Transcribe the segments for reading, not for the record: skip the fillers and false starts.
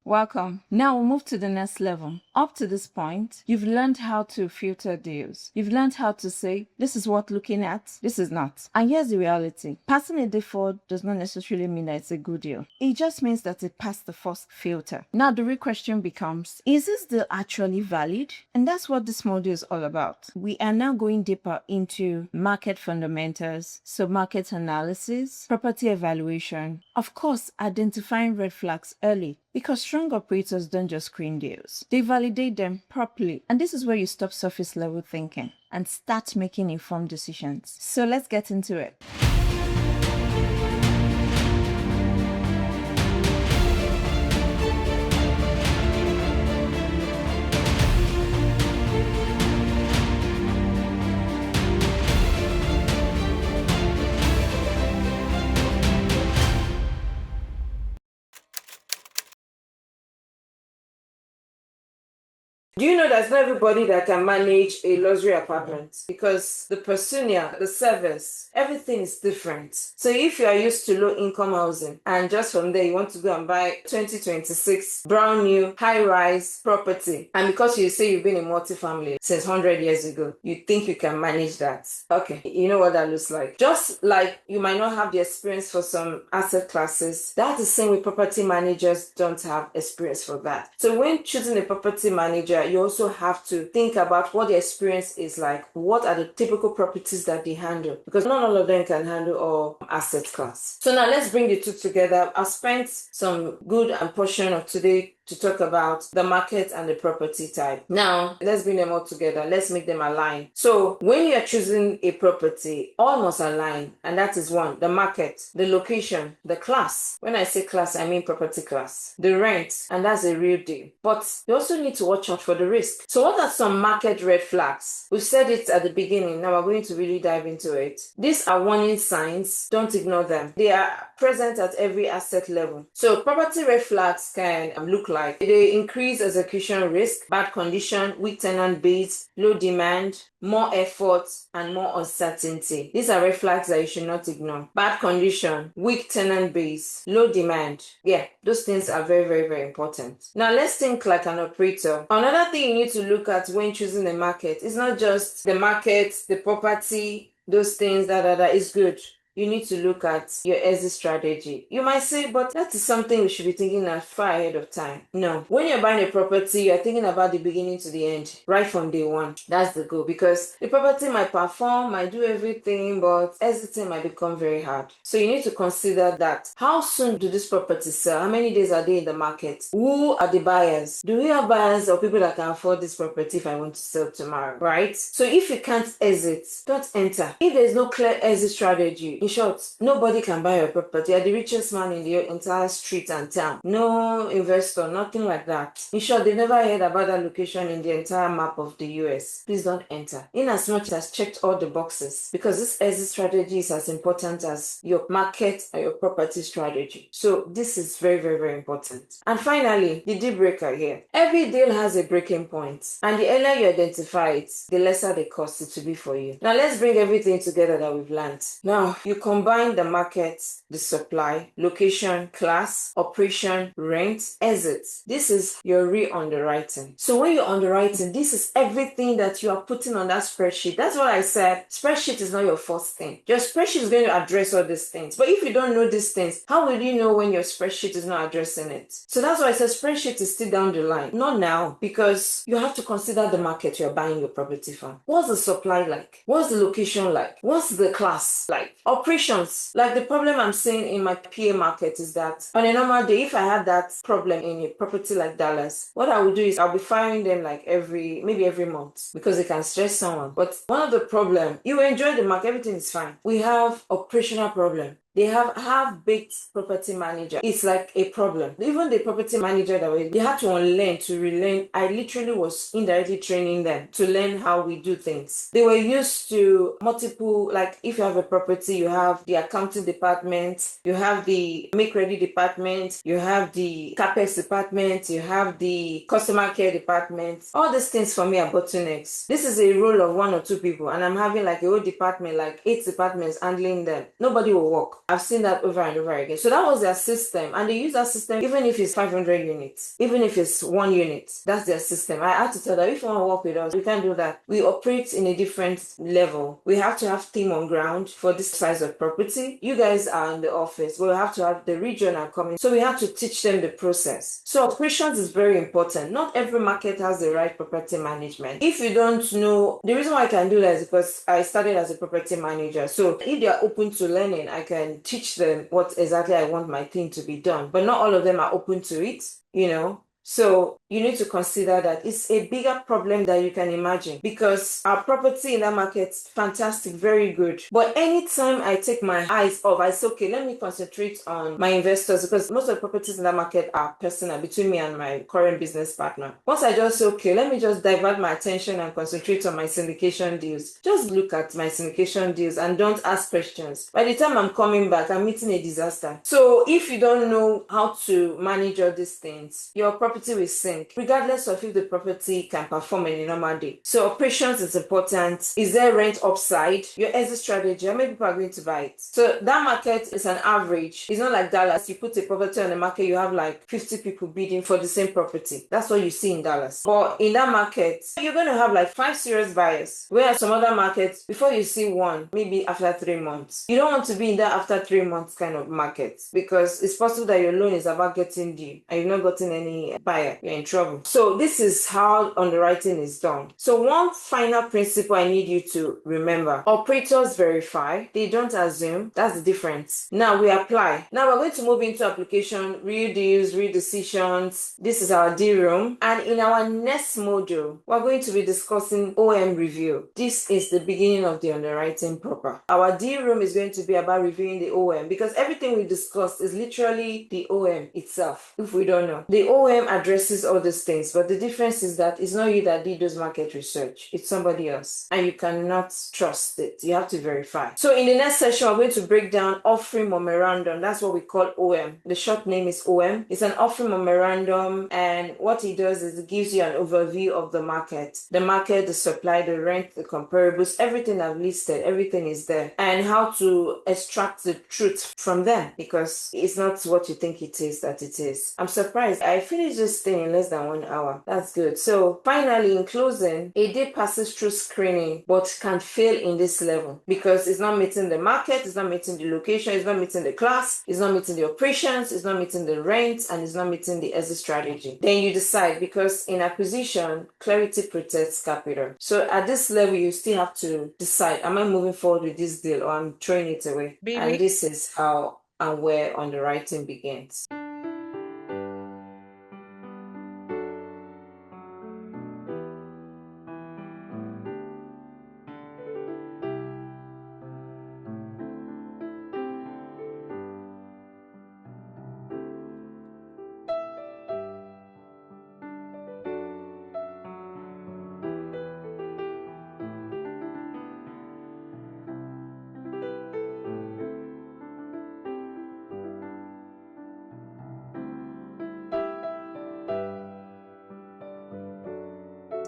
Welcome. Now we'll move to the next level. Up to this point, you've learned how to filter deals. You've learned how to say, this is worth looking at, this is not. And here's the reality. Passing a deal forward does not necessarily mean that it's a good deal. It just means that it passed the first filter. Now the real question becomes, is this deal actually valid? And that's what this module is all about. We are now going deeper into market fundamentals, so market analysis, property evaluation, of course, identifying red flags early. Because strong operators don't just screen deals, they validate them properly. And this is where you stop surface level thinking and start making informed decisions. So let's get into it. Do you know that's not everybody that can manage a luxury apartment? Because the persona, the service, everything is different. So if you are used to low income housing and just from there you want to go and buy 2026 brand new high rise property, and because you say you've been in multifamily since 100 years ago, you think you can manage that. Okay, you know what that looks like. Just like you might not have the experience for some asset classes, that's the same with property managers don't have experience for that. So when choosing a property manager, you also have to think about what the experience is like. What are the typical properties that they handle? Because not all of them can handle all asset class. So now let's bring the two together. I've spent some good portion of today to talk about the market and the property type. Now, let's bring them all together. Let's make them align. So when you're choosing a property, all must align. And that is one, the market, the location, the class. When I say class, I mean property class, the rent, and that's a real deal. But you also need to watch out for the risk. So what are some market red flags? We've said it at the beginning. Now we're going to really dive into it. These are warning signs. Don't ignore them. They are present at every asset level. So property red flags can look like they increase execution risk, bad condition, weak tenant base, low demand, more effort, and more uncertainty. These are red flags that you should not ignore. Bad condition, weak tenant base, low demand. Yeah, those things are very, very, very important. Now let's think like an operator. Another thing you need to look at when choosing a market is not just the market, the property, those things that is good. You need to look at your exit strategy. You might say, but that is something we should be thinking of far ahead of time. No. When you're buying a property, you're thinking about the beginning to the end, right from day one. That's the goal, because the property might perform, might do everything, but exiting might become very hard. So you need to consider that. How soon do these properties sell? How many days are they in the market? Who are the buyers? Do we have buyers or people that can afford this property if I want to sell tomorrow, right? So if you can't exit, don't enter. If there's no clear exit strategy, in short, nobody can buy your property. You're the richest man in the entire street and town. No investor, nothing like that. In short, they've never heard about that location in the entire map of the US. Please don't enter. In as much as checked all the boxes, because this exit strategy is as important as your market and your property strategy. So this is very, very, very important. And finally, the deal breaker here. Every deal has a breaking point, and the earlier you identify it, the lesser the cost it will be for you. Now let's bring everything together that we've learned. Now you combine the market, the supply, location, class, operation, rent, exits. This is your re-underwriting. So when you're underwriting, this is everything that you are putting on that spreadsheet. That's what I said. Spreadsheet is not your first thing. Your spreadsheet is going to address all these things. But if you don't know these things, how will you know when your spreadsheet is not addressing it? So that's why I said spreadsheet is still down the line. Not now, because you have to consider the market you're buying your property from. What's the supply like? What's the location like? What's the class like? Operations. Like the problem I'm seeing in my PA market is that on a normal day, if I had that problem in a property like Dallas, what I would do is I'll be firing them like maybe every month, because they can stress someone. But one of the problem, you enjoy the market, everything is fine. We have operational problem. They have half-baked property manager. It's like a problem. Even the property manager they had to unlearn, to relearn. I literally was indirectly training them to learn how we do things. They were used to multiple, like if you have a property, you have the accounting department, you have the make-ready department, you have the CapEx department, you have the customer care department. All these things for me are bottlenecks. This is a role of one or two people, and I'm having like a whole department, like 8 departments handling them. Nobody will work. I've seen that over and over again. So that was their system, and they use that system even if it's 500 units, even if it's 1 unit. That's their system. I had to tell them, if you want to work with us, we can't do that. We operate in a different level. We have to have team on ground for this size of property. You guys are in the office, but we have to have the regional coming. So we have to teach them the process. So operations is very important. Not every market has the right property management. If you don't know, the reason why I can do that is because I started as a property manager. So if they are open to learning, I can teach them what exactly I want my thing to be done. But not all of them are open to it, you know. So you need to consider that it's a bigger problem than you can imagine, because our property in that market, fantastic, very good. But anytime I take my eyes off, I say, okay, let me concentrate on my investors, because most of the properties in that market are personal between me and my current business partner. Once I just say, okay, let me just divert my attention and concentrate on my syndication deals. Just look at my syndication deals and don't ask questions. By the time I'm coming back, I'm meeting a disaster. So if you don't know how to manage all these things, your property will sink, regardless of if the property can perform in a normal day. So operations is important. Is there rent upside? Your exit strategy, how many people are going to buy it? So that market is an average. It's not like Dallas. You put a property on the market, you have like 50 people bidding for the same property. That's what you see in Dallas. But in that market, you're going to have like 5 serious buyers. Whereas some other markets, before you see one, maybe after 3 months. You don't want to be in that after 3 months kind of market, because it's possible that your loan is about getting due and you've not gotten any buyer. You're in trouble. So this is how underwriting is done. So one final principle I need you to remember: operators verify, they don't assume. That's the difference. Now we apply. Now we're going to move into application, real deals, real decisions. This is our D room, and in our next module we're going to be discussing OM review. This is the beginning of the underwriting proper. Our D room is going to be about reviewing the OM, because everything we discussed is literally the OM itself. If we don't know, the OM addresses all these things, but the difference is that it's not you that did those market research, it's somebody else, and you cannot trust it. You have to verify. So in the next session, we're going to break down offering memorandum. That's what we call OM. The short name is OM. It's an offering memorandum, and what it does is it gives you an overview of the market, the supply, the rent, the comparables, everything I've listed, everything is there, and how to extract the truth from them, because it's not what you think it is that it is. I'm surprised I finished this thing in less than 1 hour. That's good. So finally, in closing, a day passes through screening but can fail in this level, because it's not meeting the market, it's not meeting the location, it's not meeting the class, it's not meeting the operations, it's not meeting the rent, and it's not meeting the exit strategy. Then you decide, because in acquisition, clarity protects capital. So at this level, you still have to decide, am I moving forward with this deal or I'm throwing it away? And this is how and where underwriting begins.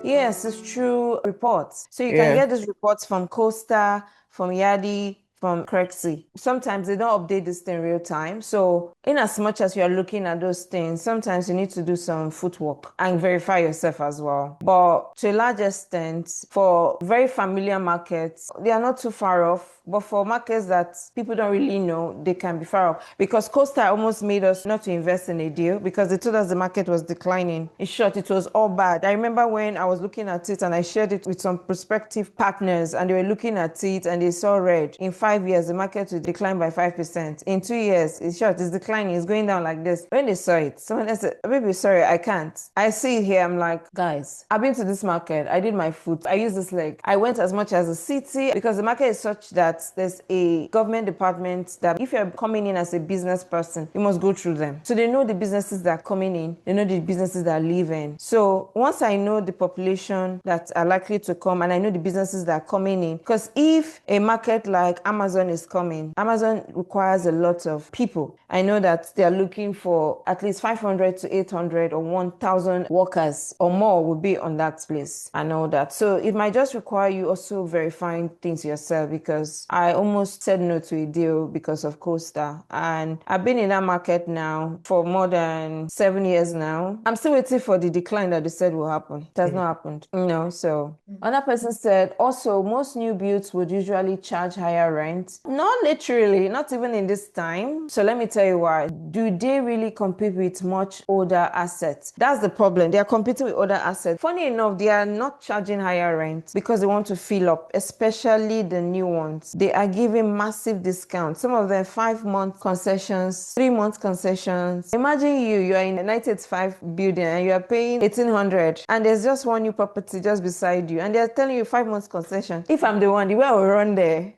Yes, it's true reports. So you can get these reports from Costa, from Yadi, from Crexy. Sometimes they don't update this thing real time. So in as much as you're looking at those things, sometimes you need to do some footwork and verify yourself as well. But to a large extent, for very familiar markets, they are not too far off. But for markets that people don't really know, they can be far off. Because Costa almost made us not to invest in a deal, because they told us the market was declining. In short, it was all bad. I remember when I was looking at it and I shared it with some prospective partners, and they were looking at it and they saw red. In 5 years, the market will decline by 5%. In 2 years, in short, it's declining, it's going down like this. When they saw it, someone else said, baby, sorry, I can't. I see it here, I'm like, guys, I've been to this market, I did my foot, I used this leg. I went as much as a city, because the market is such that there's a government department that if you're coming in as a business person, you must go through them. So they know the businesses that are coming in, they know the businesses that are leaving. So once I know the population that are likely to come, and I know the businesses that are coming in, because if a market like Amazon is coming, Amazon requires a lot of people. I know that they're looking for at least 500 to 800 or 1,000 workers or more will be on that place and all that. So it might just require you also verifying things yourself, because I almost said no to a deal because of Costa. And I've been in that market now for more than 7 years now. I'm still waiting for the decline that they said will happen. It has not happened. So another person said also most new builds would usually charge higher rent. Not literally, not even in this time. So let me tell you why. Do they really compete with much older assets? That's the problem. They are competing with older assets. Funny enough, they are not charging higher rent because they want to fill up, especially the new ones. They are giving massive discounts. Some of them 5-month concessions, 3-month concessions. Imagine you are in a 1985 building and you are paying 1,800 and there's just one new property just beside you and they're telling you 5 months concession. If I'm the one, the way I will run there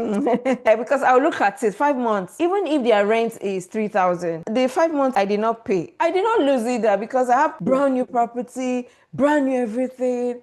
because I'll look at it 5 months. Even if their rent is 3,000, the 5 months I did not pay, I did not lose either because I have brand new property, brand new everything,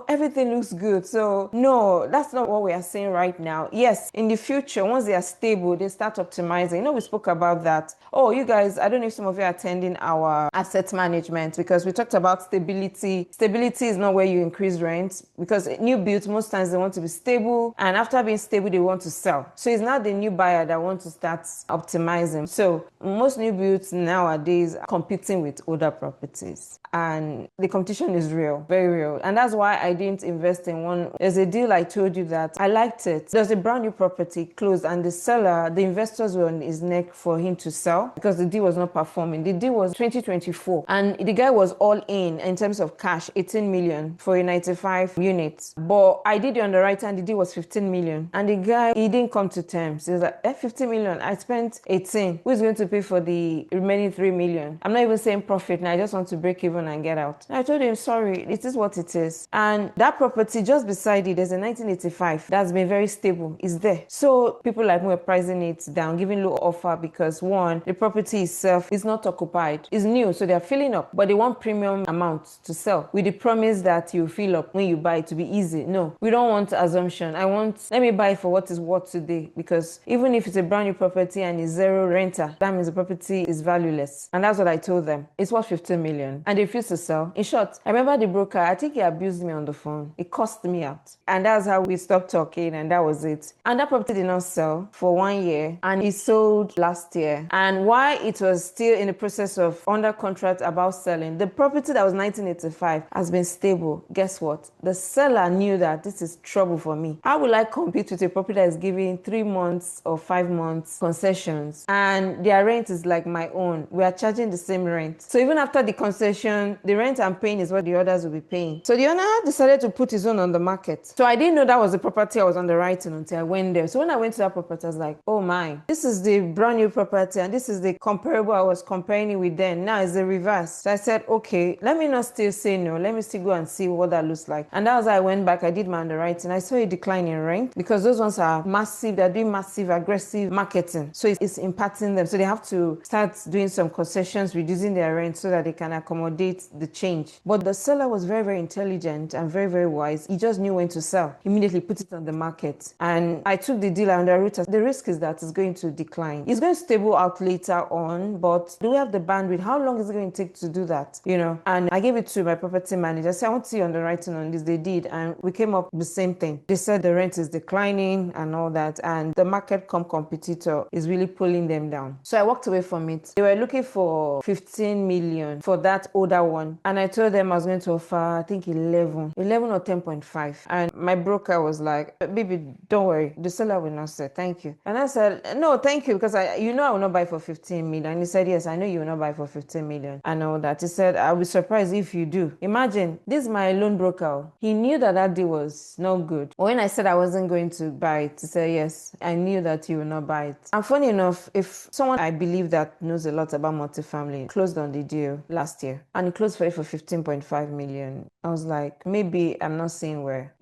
everything looks good. So no, that's not what we are saying right now. Yes, in the future, once they are stable, they start optimizing. We spoke about that. Oh, you guys, I don't know if some of you are attending our asset management, because we talked about stability. Stability is not where you increase rent, because new builds, most times they want to be stable, and after being stable, they want to sell. So it's not the new buyer that wants to start optimizing. So most new builds nowadays are competing with older properties, and the competition is real, very real. And that's why I didn't invest in one. There's a deal I told you that I liked it. There's a brand new property closed, and the seller, the investors were on his neck for him to sell because the deal was not performing. The deal was 2024, and the guy was all in terms of cash, 18 million for a 95 units. But I did the underwriting and the deal was 15 million. And the guy, he didn't come to terms. He was like, 50 million, I spent 18. Who's going to pay for the remaining 3 million? I'm not even saying profit now, I just want to break even and get out. And I told him, sorry, it is what it is. And that property just beside it, there's a 1985 that's been very stable. It's there. So people like me were pricing it down, giving low offer because one, the property itself is not occupied. It's new, so they're filling up, but they want premium amount to sell with the promise that you fill up when you buy it to be easy. No, we don't want assumption. Let me buy it for what is worth today, because even if it's a brand new property and it's zero renter, that means the property is valueless. And that's what I told them. It's worth 15 million. And they refused to sell. In short, I remember the broker, I think he abused me on the phone. It cost me out. And that's how we stopped talking, and that was it. And that property did not sell for 1 year, and it sold last year. And while it was still in the process of under contract about selling, the property that was 1985 has been stable. Guess what? The seller knew that this is trouble for me. How will I compete with a property that is giving 3 months or 5 months concessions and their rent is like my own? We are charging the same rent. So even after the concession, the rent I'm paying is what the others will be paying. So the owner decided to put his own on the market. So I didn't know that was the property I was underwriting until I went there. So when I went to that property, I was like, oh my, this is the brand new property and this is the comparable I was comparing it with then. Now it's the reverse. So I said, okay, let me not still say no. Let me still go and see what that looks like. And that was how I went back. I did my underwriting. I saw a decline in rent because those ones are massive. They're doing massive, aggressive marketing. So it's impacting them. So they have to start doing some concessions, reducing their rent so that they can accommodate the change. But the seller was very, very intelligent and very, very wise. He just knew when to sell. Immediately put it on the market. And I took the deal under route. The risk is that it's going to decline. It's going to stable out later on, but do we have the bandwidth? How long is it going to take to do that? And I gave it to my property manager. I said, I want to see underwriting on this. They did. And we came up with the same thing. They said the rent is declining and all that. And the market competitor is really pulling them down. So I walked away from it. They were looking for 15 million for that older one. And I told them I was going to offer, I think 11 or 10.5. And my broker was like, baby, don't worry. The seller will not sell. Thank you. And I said, no, thank you. Because I will not buy for 15 million. And he said, yes, I know you will not buy for 15 million. And all that. He said, I'll be surprised if you do. Imagine, this is my loan broker. He knew that deal was not good. But when I said I wasn't going to buy it, he said, yes, I knew that you will not buy it. And funny enough, if someone I believe that knows a lot about multifamily closed on the deal last year, and he closed for it for 15.5 million, I was like, maybe I'm not seeing where,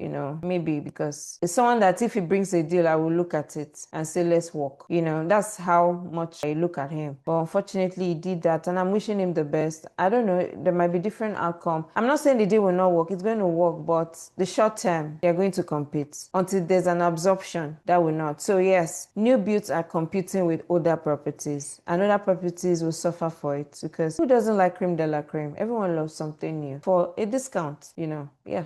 maybe because it's someone that if he brings a deal, I will look at it and say, let's work. That's how much I look at him. But unfortunately, he did that, and I'm wishing him the best. I don't know, there might be different outcome. I'm not saying the deal will not work. It's going to work, but the short term, they're going to compete until there's an absorption that will not. So yes, new builds are competing with older properties, and other properties will suffer for it, because who doesn't like creme de la creme? Everyone loves something new for a discount, yeah.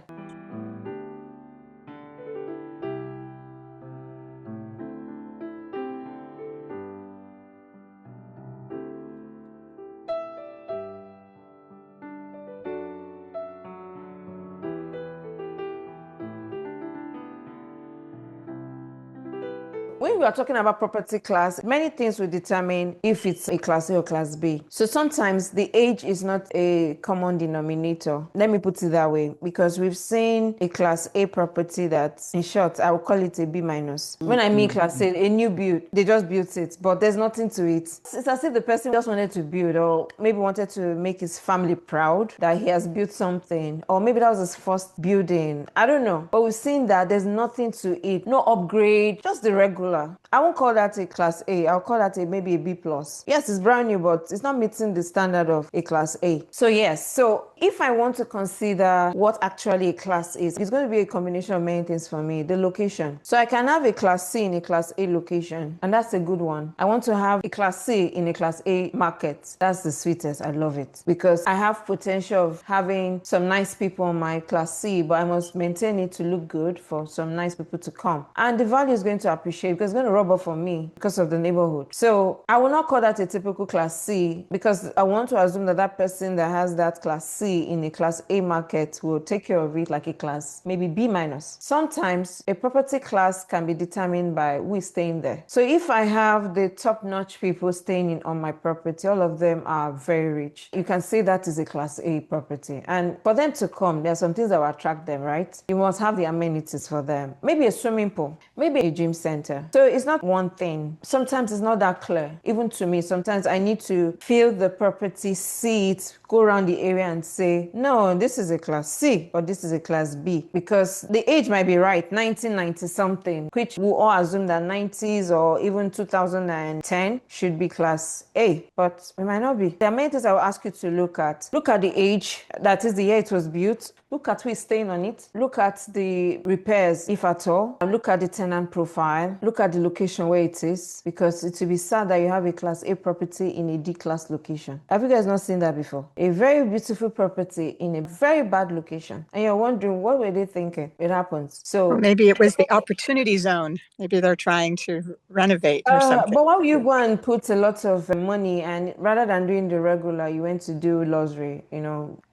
When we are talking about property class, many things will determine if it's a class A or class B. So sometimes the age is not a common denominator. Let me put it that way, because we've seen a class A property that, in short, I will call it a B minus. When I mean class A new build, they just built it, but there's nothing to it. It's as if the person just wanted to build, or maybe wanted to make his family proud that he has built something, or maybe that was his first building. I don't know. But we've seen that there's nothing to it, no upgrade, just the regular. I won't call that a class A. I'll call that maybe a B plus. Yes, it's brand new, but it's not meeting the standard of a class A. So yes, so if I want to consider what actually a class is, it's going to be a combination of many things for me. The location. So I can have a class C in a class A location, and that's a good one. I want to have a class C in a class A market. That's the sweetest. I love it, because I have potential of having some nice people on my class C, but I must maintain it to look good for some nice people to come. And the value is going to appreciate, because it's going to rub off on me because of the neighborhood. So I will not call that a typical class C, because I want to assume that that person that has that class C in a class A market will take care of it like a class maybe B minus. Sometimes a property class can be determined by who is staying there. So if I have the top-notch people staying on my property, all of them are very rich, you can say that is a class A property. And for them to come, there are some things that will attract them, right? You must have the amenities for them. Maybe a swimming pool, maybe a gym center. So it's not one thing. Sometimes it's not that clear. Even to me, sometimes I need to feel the property, see it, go around the area and say, no, this is a class C or this is a class B, because the age might be right, 1990 something, which we all assume that 90s or even 2010 should be class A, but it might not be. There are many things I will ask you to look at. Look at the age, that is the year it was built. Look at who is staying on it. Look at the repairs, if at all. Look at the tenant profile. Look at the location where it is, because it will be sad that you have a class A property in a D class location. Have you guys not seen that before? A very beautiful property in a very bad location, and you're wondering, what were they thinking? It happens. So or maybe it was the opportunity zone. Maybe they're trying to renovate or something. but why would you go and put a lot of money, and rather than doing the regular, you went to do luxury?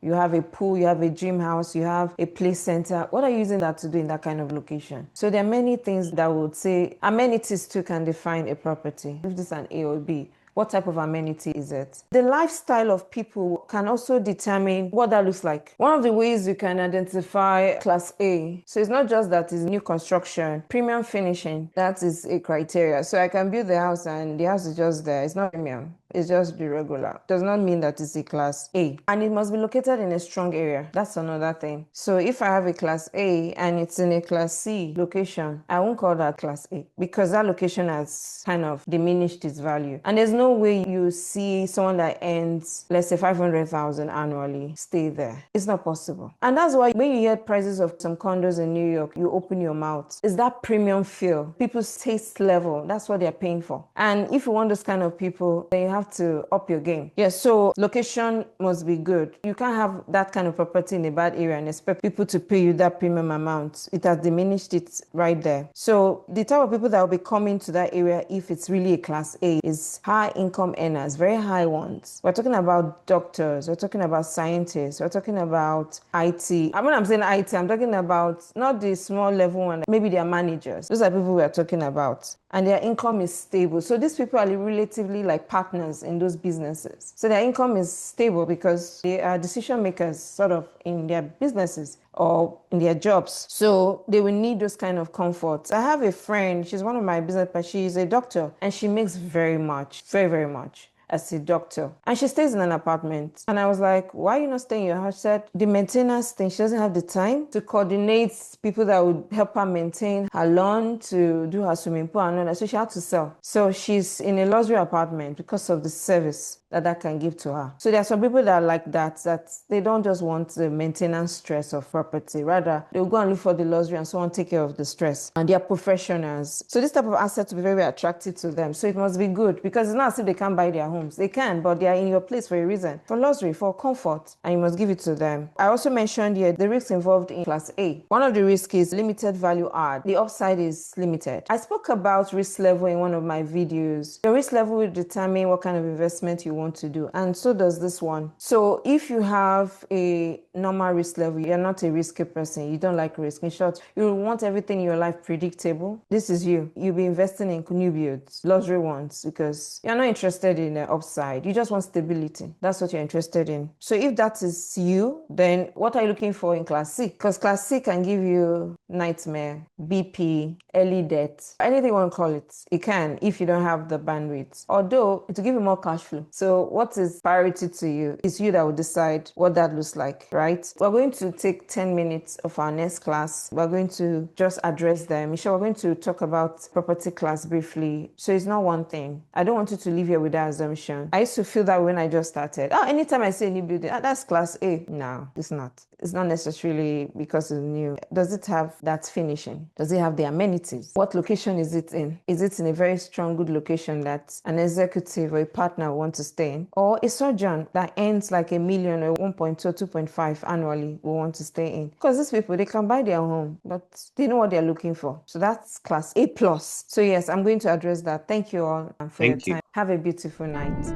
You have a pool, you have a gym house, you have a play center. What are you using that to do in that kind of location? So there are many things that would say amenities too can define a property. If this is an A or B, what type of amenity is it? The lifestyle of people can also determine what that looks like. One of the ways you can identify class A, so it's not just that it's new construction, premium finishing, that is a criteria. So I can build the house and the house is just there. It's not premium. It's just the regular. Does not mean that it's a class A. And it must be located in a strong area. That's another thing. So if I have a class A and it's in a class C location, I won't call that class A, because that location has kind of diminished its value. And there's no way you see someone that earns, let's say, 500,000 annually stay there. It's not possible. And that's why when you hear prices of some condos in New York, you open your mouth. It's that premium feel. People's taste level. That's what they're paying for. And if you want those kind of people, then you have to up your game. Yes, so location must be good. You can't have that kind of property in a bad area and expect people to pay you that premium amount. It has diminished it right there. So the type of people that will be coming to that area, if it's really a class A, is high income earners, very high ones. We're talking about doctors, we're talking about scientists, we're talking about IT. When I'm saying IT, I'm talking about not the small level one, maybe they are managers. Those are people we're talking about. And their income is stable. So these people are relatively like partners in those businesses. So their income is stable because they are decision makers sort of in their businesses or in their jobs. So they will need those kind of comforts. I have a friend, she's one of my business, but she's a doctor and she makes very much, very, very much. as a doctor. And she stays in an apartment. And I was like, why are you not staying in your house? She said, the maintenance thing, she doesn't have the time to coordinate people that would help her maintain her lawn, to do her swimming pool and all that. So she had to sell. So she's in a luxury apartment because of the service that can give to her. So there are some people that are like that they don't just want the maintenance stress of property. Rather, they'll go and look for the luxury and someone take care of the stress. And they are professionals. So this type of asset will be very, very attractive to them. So it must be good, because it's not as if they can't buy their homes. They can, but they are in your place for a reason. For luxury, for comfort, and you must give it to them. I also mentioned here the risks involved in Class A. One of the risks is limited value add. The upside is limited. I spoke about risk level in one of my videos. The risk level will determine what kind of investment you want to do, and so does this one. So if you have a normal risk level, you're not a risky person, you don't like risk. In short, you want everything in your life predictable. This is you. You'll be investing in new builds, luxury ones, because you're not interested in the upside. You just want stability. That's what you're interested in. So if that is you, then what are you looking for in Class C? Because Class C can give you nightmare, BP, early death, anything you want to call it. It can, if you don't have the bandwidth. Although it will give you more cash flow. So what is priority to you? It's you that will decide what that looks like, right? We're going to take 10 minutes of our next class. We're going to just address them. Michelle, we're going to talk about property class briefly. So it's not one thing. I don't want you to leave here with that assumption. I used to feel that when I just started. Oh, anytime I see a new building, that's Class A. No, it's not. It's not necessarily because it's new. Does it have that finishing? Does it have the amenities? What location is it in? Is it in a very strong, good location that an executive or a partner want to stay in? Or a surgeon that earns like $1 million or 1.2 or 2.5 annually will want to stay in? Because these people, they can buy their home, but they know what they're looking for. So that's Class A plus. So yes, I'm going to address that. Thank you all for your time. Have a beautiful night.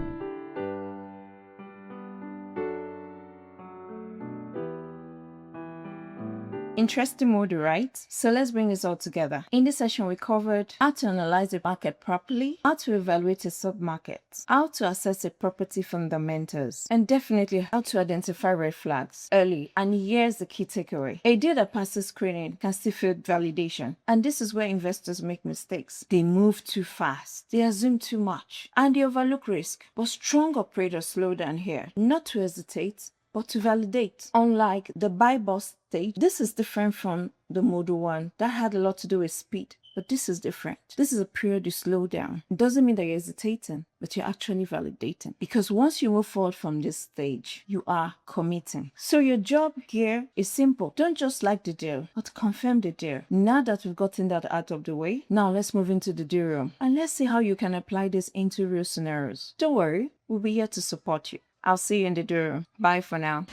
Interesting model, right? So let's bring this all together. In this session, we covered how to analyze the market properly, how to evaluate a submarket, how to assess a property fundamentals, and definitely how to identify red flags early. And here's the key takeaway. A deal that passes screening can still fail validation. And this is where investors make mistakes. They move too fast, they assume too much, and they overlook risk. But strong operators slow down here, not to hesitate, but to validate. Unlike the buy bust stage, this is different from the model one. That had a lot to do with speed, but this is different. This is a period you slow down. It doesn't mean that you're hesitating, but you're actually validating. Because once you move forward from this stage, you are committing. So your job here is simple. Don't just like the deal, but confirm the deal. Now that we've gotten that out of the way, now let's move into the deal room. And let's see how you can apply this into real scenarios. Don't worry, we'll be here to support you. I'll see you in the door. Bye for now.